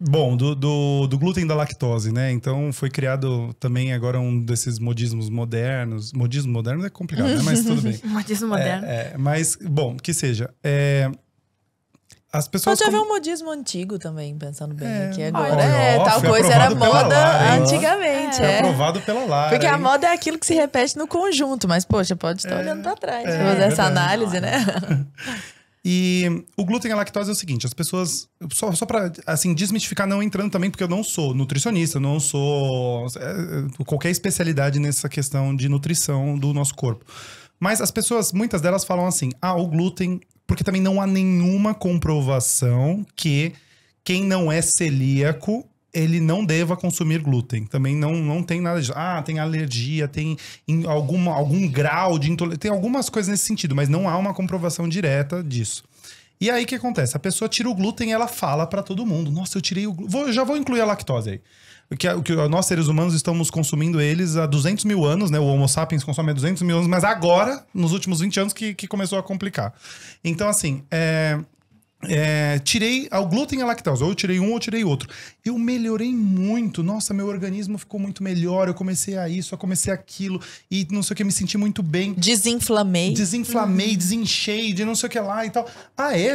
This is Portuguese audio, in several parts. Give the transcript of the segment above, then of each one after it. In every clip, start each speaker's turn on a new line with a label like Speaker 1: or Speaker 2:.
Speaker 1: Bom, do glúten da lactose, né? Então foi criado também agora um desses modismos modernos. Modismo moderno é complicado, né? Mas tudo bem.
Speaker 2: Modismo moderno.
Speaker 1: Mas, bom, que seja. As pessoas.
Speaker 3: Pode haver um modismo antigo também, pensando bem aqui agora.
Speaker 1: Olha,
Speaker 3: Tal
Speaker 1: foi
Speaker 3: coisa era
Speaker 1: aprovado pela
Speaker 3: moda
Speaker 1: Lara, hein?
Speaker 3: antigamente.
Speaker 1: Foi aprovado pela Lara.
Speaker 3: Porque a
Speaker 1: hein?
Speaker 3: moda é aquilo que se repete no conjunto, mas, poxa, pode estar olhando pra trás. Fazer essa
Speaker 1: verdade.
Speaker 3: análise, né?
Speaker 1: E o glúten e a lactose é o seguinte, as pessoas... Só pra, assim, desmistificar, não entrando também, porque eu não sou nutricionista, eu não sou qualquer especialidade nessa questão de nutrição do nosso corpo. Mas as pessoas, muitas delas falam assim, o glúten... Porque também não há nenhuma comprovação que quem não é celíaco, ele não deva consumir glúten. Também não tem nada disso. Tem alergia, tem algum grau de intolerância. Tem algumas coisas nesse sentido, mas não há uma comprovação direta disso. E aí o que acontece? A pessoa tira o glúten e ela fala pra todo mundo. Nossa, eu tirei o glúten. Já vou incluir a lactose aí. Que nós, seres humanos, estamos consumindo eles há 200 mil anos, né? O Homo sapiens consome há 200 mil anos, mas agora, nos últimos 20 anos, que começou a complicar. Então, assim, tirei o glúten e a lactose. Ou eu tirei um ou eu tirei outro. Eu melhorei muito. Nossa, meu organismo ficou muito melhor. Eu comecei a isso, eu comecei aquilo. E não sei o que, me senti muito bem.
Speaker 3: Desinflamei,
Speaker 1: desinchei, de não sei o que lá e tal.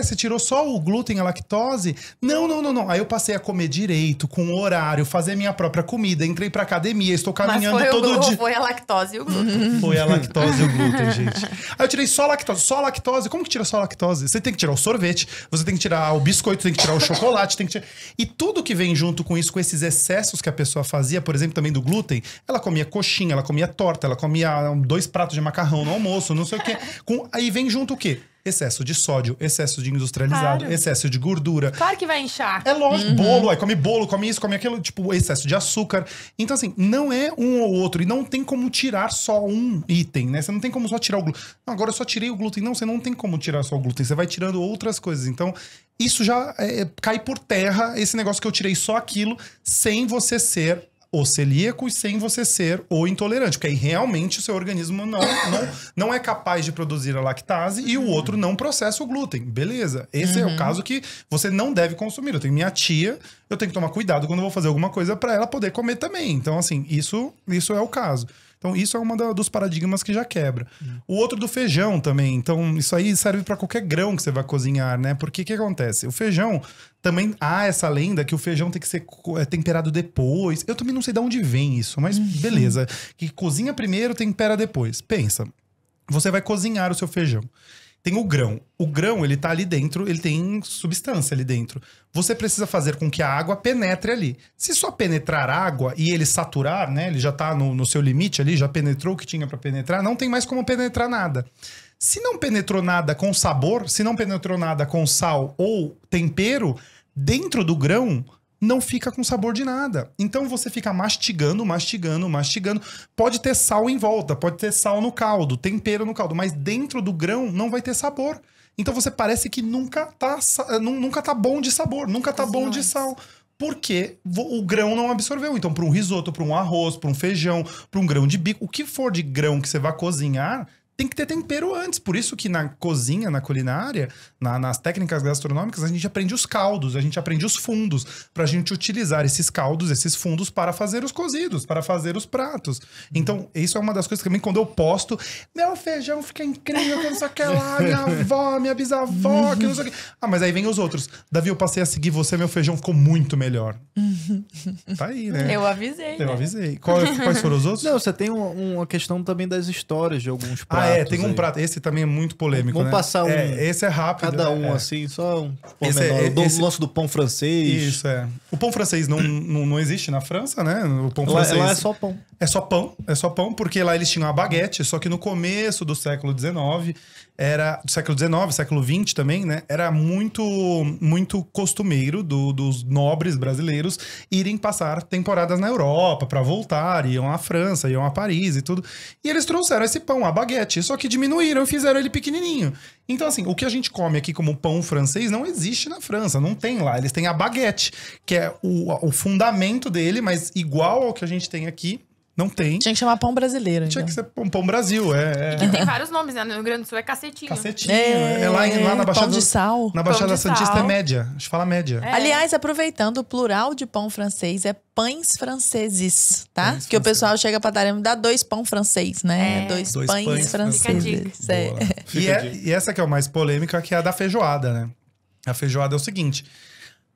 Speaker 1: Você tirou só o glúten e a lactose? Não. Aí eu passei a comer direito, com horário, fazer minha própria comida. Entrei pra academia, estou caminhando todo dia.
Speaker 2: Foi a lactose e o glúten.
Speaker 1: Foi a lactose e o glúten, gente. Aí eu tirei só lactose. Só lactose? Como que tira só lactose? Você tem que tirar o sorvete, você tem que tirar o biscoito, tem que tirar o chocolate, tem que tirar... E tudo que vem junto com isso, com esses excessos que a pessoa fazia, por exemplo, também do glúten, ela comia coxinha, ela comia torta, ela comia 2 pratos de macarrão no almoço, não sei o quê. Aí vem junto o quê? Excesso de sódio, excesso de industrializado,
Speaker 2: Claro.
Speaker 1: excesso de gordura.
Speaker 2: Claro que vai inchar.
Speaker 1: É lógico, bolo, come isso, come aquilo, tipo, excesso de açúcar. Então, assim, não é um ou outro. E não tem como tirar só um item, né? Você não tem como só tirar o glúten. Não, agora eu só tirei o glúten. Não, você não tem como tirar só o glúten. Você vai tirando outras coisas. Então, isso já cai por terra, esse negócio que eu tirei só aquilo, sem você ser o celíaco e sem você ser o intolerante. Porque aí realmente o seu organismo não é capaz de produzir a lactase e o outro não processa o glúten. Beleza. Esse é o caso que você não deve consumir. Eu tenho minha tia, eu tenho que tomar cuidado quando eu vou fazer alguma coisa para ela poder comer também. Então, assim, isso é o caso. Então, isso é uma dos paradigmas que já quebra. O outro do feijão também. Então, isso aí serve para qualquer grão que você vai cozinhar, né? Porque o que acontece? O feijão, também há essa lenda que o feijão tem que ser temperado depois. Eu também não sei de onde vem isso, mas beleza. Que cozinha primeiro, tempera depois. Pensa, você vai cozinhar o seu feijão. Tem o grão. O grão, ele tá ali dentro, ele tem substância ali dentro. Você precisa fazer com que a água penetre ali. Se só penetrar água e ele saturar, né? Ele já tá no seu limite ali, já penetrou o que tinha para penetrar, não tem mais como penetrar nada. Se não penetrou nada com sabor, se não penetrou nada com sal ou tempero, dentro do grão não fica com sabor de nada. Então você fica mastigando. Pode ter sal em volta, pode ter sal no caldo, tempero no caldo, mas dentro do grão não vai ter sabor. Então você parece que nunca tá bom de sabor, nunca tá bom de sal. Porque o grão não absorveu. Então, para um risoto, para um arroz, para um feijão, para um grão de bico, o que for de grão que você vai cozinhar, tem que ter tempero antes. Por isso que na cozinha, na culinária, nas técnicas gastronômicas, a gente aprende os caldos, a gente aprende os fundos, pra gente utilizar esses caldos, esses fundos para fazer os cozidos, para fazer os pratos. Então, isso é uma das coisas que também, quando eu posto, meu feijão fica incrível, que não sei o que lá, minha avó, minha bisavó, que não sei o que. Mas aí vem os outros. Davi, eu passei a seguir você, meu feijão ficou muito melhor. Tá aí, né?
Speaker 2: Eu avisei.
Speaker 1: Eu avisei. Quais foram os outros?
Speaker 4: Não, você tem uma questão também das histórias de alguns pratos.
Speaker 1: Tem um prato. Esse também é muito polêmico,
Speaker 4: Vamos
Speaker 1: né?
Speaker 4: passar
Speaker 1: esse é rápido.
Speaker 4: Cada um, assim, só um
Speaker 1: Esse
Speaker 4: menor. O lance do pão francês.
Speaker 1: Isso, O pão francês não existe na França, né? O pão francês...
Speaker 4: Lá é só pão.
Speaker 1: É só pão, porque lá eles tinham a baguete, só que no começo do século XIX, do século XIX, século XX também, né? Era muito costumeiro dos nobres brasileiros irem passar temporadas na Europa pra voltar, iam à França, iam a Paris e tudo. E eles trouxeram esse pão, a baguete, só que diminuíram e fizeram ele pequenininho. Então, assim, o que a gente come aqui como pão francês não existe na França, não tem lá. Eles têm a baguete, que é o fundamento dele, mas igual ao que a gente tem aqui. Não tem.
Speaker 3: Tinha que chamar pão brasileiro.
Speaker 1: Tinha
Speaker 3: Então.
Speaker 1: que ser Pão Brasil.
Speaker 2: Que tem vários nomes, né? No Rio Grande do Sul é cacetinho.
Speaker 1: Cacetinho. É lá na Baixada
Speaker 3: pão de sal.
Speaker 1: Na Baixada
Speaker 2: Pão de
Speaker 1: Santista
Speaker 2: sal.
Speaker 1: é média. A gente fala média.
Speaker 3: Aliás, aproveitando, o plural de pão francês é pães franceses, tá?
Speaker 1: Pães
Speaker 3: Porque o
Speaker 1: franceses.
Speaker 3: pessoal chega pra padaria e me dá 2 pão francês, né?
Speaker 2: É.
Speaker 3: Dois
Speaker 1: Dois
Speaker 3: pães
Speaker 1: pães
Speaker 3: franceses. É.
Speaker 1: Boa. E essa que é o mais polêmica, que é a da feijoada, né? A feijoada é o seguinte.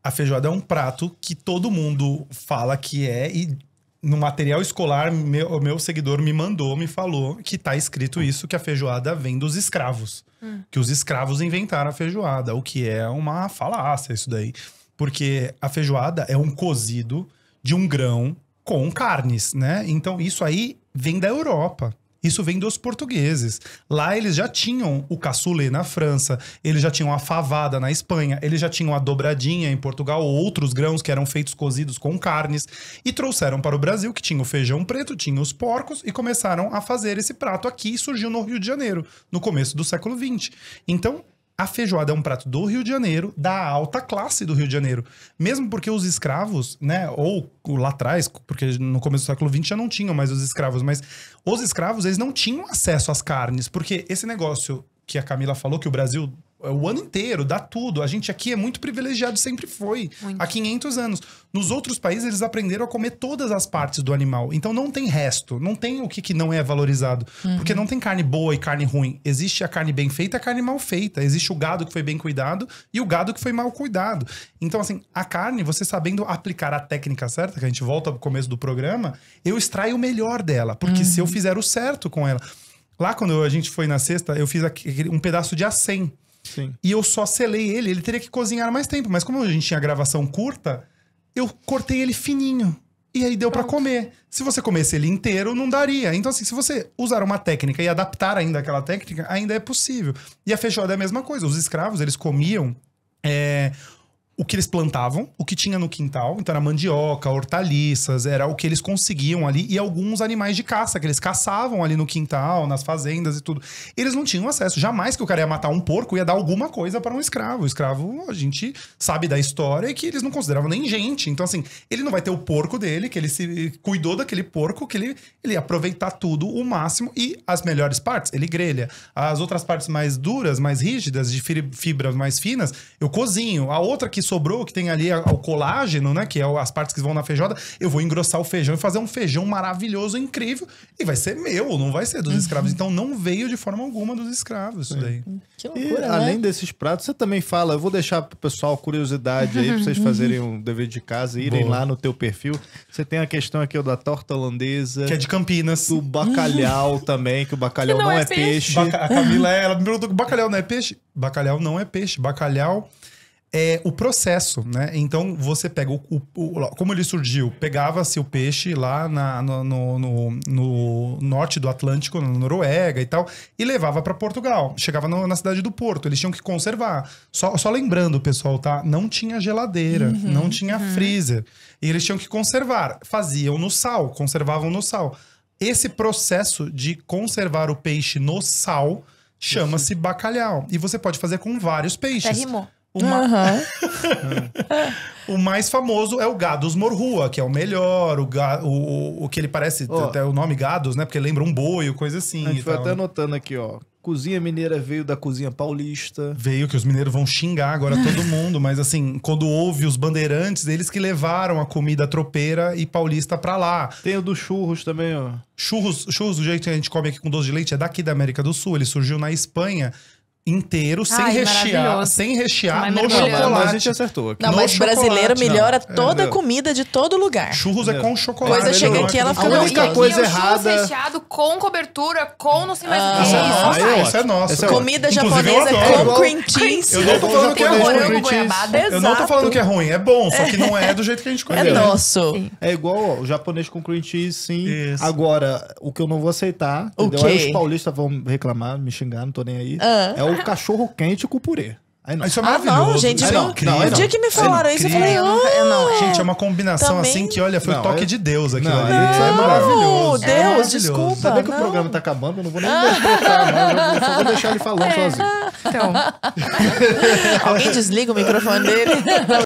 Speaker 1: A feijoada é um prato que todo mundo fala que é... E no material escolar, o meu seguidor me falou que tá escrito isso, que a feijoada vem dos escravos. Que os escravos inventaram a feijoada, o que é uma falácia isso daí. Porque a feijoada é um cozido de um grão com carnes, né? Então isso aí vem da Europa. Isso vem dos portugueses. Lá eles já tinham o cassoulet na França, eles já tinham a favada na Espanha, eles já tinham a dobradinha em Portugal, outros grãos que eram feitos cozidos com carnes, e trouxeram para o Brasil, que tinha o feijão preto, tinha os porcos, e começaram a fazer esse prato aqui, e surgiu no Rio de Janeiro, no começo do século XX. Então, a feijoada é um prato do Rio de Janeiro, da alta classe do Rio de Janeiro. Mesmo porque os escravos, né, ou lá atrás, porque no começo do século XX já não tinham mais os escravos, mas os escravos, eles não tinham acesso às carnes, porque esse negócio que a Camila falou, que o Brasil, o ano inteiro, dá tudo. A gente aqui é muito privilegiado, sempre foi.
Speaker 2: Muito.
Speaker 1: Há 500 anos. Nos outros países, eles aprenderam a comer todas as partes do animal. Então, não tem resto. Não tem o que não é valorizado. Porque não tem carne boa e carne ruim. Existe a carne bem feita e a carne mal feita. Existe o gado que foi bem cuidado e o gado que foi mal cuidado. Então, assim, a carne, você sabendo aplicar a técnica certa, que a gente volta pro começo do programa, eu extraio o melhor dela. Porque se eu fizer o certo com ela... Lá, quando a gente foi na sexta, eu fiz um pedaço de acém.
Speaker 4: Sim.
Speaker 1: E eu só selei ele. Ele teria que cozinhar mais tempo. Mas como a gente tinha gravação curta, eu cortei ele fininho. E aí deu pra comer. Se você comesse ele inteiro, não daria. Então, assim, se você usar uma técnica e adaptar ainda aquela técnica, ainda é possível. E a feijoada é a mesma coisa. Os escravos, eles comiam... o que eles plantavam, o que tinha no quintal. Então era mandioca, hortaliças, era o que eles conseguiam ali. E alguns animais de caça, que eles caçavam ali no quintal, nas fazendas e tudo. Eles não tinham acesso. Jamais que o cara ia matar um porco, ia dar alguma coisa para um escravo. O escravo, a gente sabe da história que eles não consideravam nem gente. Então, assim, ele não vai ter o porco dele, que ele se cuidou daquele porco, que ele ia aproveitar tudo o máximo. E as melhores partes, ele grelha. As outras partes mais duras, mais rígidas, de fibras mais finas, eu cozinho. A outra que sobrou, que tem ali o colágeno, né? Que é as partes que vão na feijoada. Eu vou engrossar o feijão e fazer um feijão maravilhoso, incrível. E vai ser meu, não vai ser dos escravos. Então não veio de forma alguma dos escravos isso daí.
Speaker 3: Que
Speaker 4: E
Speaker 3: loucura,
Speaker 4: além
Speaker 3: né?
Speaker 4: desses pratos, você também fala, eu vou deixar pro pessoal curiosidade aí, pra vocês fazerem um dever de casa, irem
Speaker 1: Boa.
Speaker 4: lá no teu perfil. Você tem a questão aqui ó, da torta holandesa,
Speaker 1: Que é de Campinas.
Speaker 4: do bacalhau também, que o bacalhau
Speaker 2: Que
Speaker 4: não,
Speaker 2: não
Speaker 4: é
Speaker 2: é
Speaker 4: peixe.
Speaker 2: peixe.
Speaker 1: A Camila, ela me perguntou que bacalhau não é peixe. Bacalhau não é peixe. Bacalhau é o processo, né? Então, você pega como ele surgiu? Pegava-se o peixe lá no norte do Atlântico, na Noruega e tal, e levava para Portugal. Chegava na cidade do Porto. Eles tinham que conservar. Só lembrando, pessoal, tá? Não tinha geladeira, não tinha freezer. E eles tinham que conservar. Faziam no sal, conservavam no sal. Esse processo de conservar o peixe no sal chama-se bacalhau. E você pode fazer com vários peixes.
Speaker 2: Até rimou.
Speaker 1: O mais famoso é o Gados morrua, que é o melhor, o que ele parece, até o nome Gados, né? Porque lembra um boi, coisa assim.
Speaker 4: A gente
Speaker 1: e
Speaker 4: foi
Speaker 1: tal,
Speaker 4: até
Speaker 1: né?
Speaker 4: anotando aqui, ó. Cozinha mineira veio da cozinha paulista.
Speaker 1: Veio que os mineiros vão xingar agora todo mundo, mas assim, quando houve os bandeirantes, eles que levaram a comida tropeira e paulista pra lá.
Speaker 4: Tem o dos churros também, ó.
Speaker 1: Churros, do jeito que a gente come aqui com doce de leite, é daqui da América do Sul. Ele surgiu na Espanha inteiro,
Speaker 2: Ai, maravilhoso.
Speaker 1: sem rechear
Speaker 2: Vai
Speaker 1: no
Speaker 2: mergulhando.
Speaker 1: chocolate.
Speaker 4: Mas a gente acertou aqui.
Speaker 3: Não,
Speaker 1: No
Speaker 3: mas brasileiro
Speaker 1: chocolate,
Speaker 3: melhora
Speaker 1: não.
Speaker 3: toda a
Speaker 4: Entendeu?
Speaker 3: comida de todo lugar.
Speaker 1: Churros é com chocolate.
Speaker 3: Coisa chega
Speaker 1: melhor
Speaker 3: aqui, ela
Speaker 1: que
Speaker 3: fica
Speaker 1: do
Speaker 4: A
Speaker 1: que
Speaker 4: única
Speaker 1: nós.
Speaker 4: coisa
Speaker 2: E o
Speaker 4: errada-
Speaker 2: churros recheado com cobertura, com não sei mais o que.
Speaker 1: Isso é
Speaker 2: Isso,
Speaker 1: nosso,
Speaker 4: aí,
Speaker 1: isso é nosso.
Speaker 4: Esse é
Speaker 3: Comida
Speaker 1: Inclusive, eu
Speaker 3: japonesa
Speaker 1: adoro.
Speaker 3: com cream cheese.
Speaker 1: Eu não tô falando que é
Speaker 4: Japonês com
Speaker 1: ruim.
Speaker 4: cream cheese.
Speaker 2: goiabada.
Speaker 1: Eu não tô falando que é ruim, é bom, só que não é do jeito que a gente
Speaker 3: É
Speaker 1: conhece.
Speaker 3: nosso.
Speaker 2: Sim.
Speaker 4: É igual ó, o japonês com cream cheese, sim.
Speaker 1: Isso.
Speaker 4: Agora, o que eu não vou aceitar,
Speaker 3: O
Speaker 4: entendeu?
Speaker 3: quê?
Speaker 4: Aí os paulistas vão reclamar, me xingar, não tô nem aí. É o cachorro quente com purê. Aí não.
Speaker 1: Isso é
Speaker 3: Ah,
Speaker 1: maravilhoso.
Speaker 3: não, gente.
Speaker 1: Isso é
Speaker 4: não,
Speaker 1: incrível.
Speaker 4: não,
Speaker 3: O dia que me falaram isso, eu falei,
Speaker 2: Eu não.
Speaker 1: Gente, é uma combinação
Speaker 3: Também-
Speaker 1: assim que, olha, foi
Speaker 4: Não,
Speaker 1: o toque
Speaker 4: é-
Speaker 1: de Deus aquilo
Speaker 4: Não,
Speaker 1: ali.
Speaker 4: não,
Speaker 1: É maravilhoso.
Speaker 3: Deus,
Speaker 1: é maravilhoso.
Speaker 3: desculpa.
Speaker 4: Saber que o
Speaker 3: não.
Speaker 4: programa tá acabando, eu não vou nem trocar, não. Eu só vou deixar ele falando sozinho.
Speaker 2: Então,
Speaker 3: Alguém desliga o microfone dele.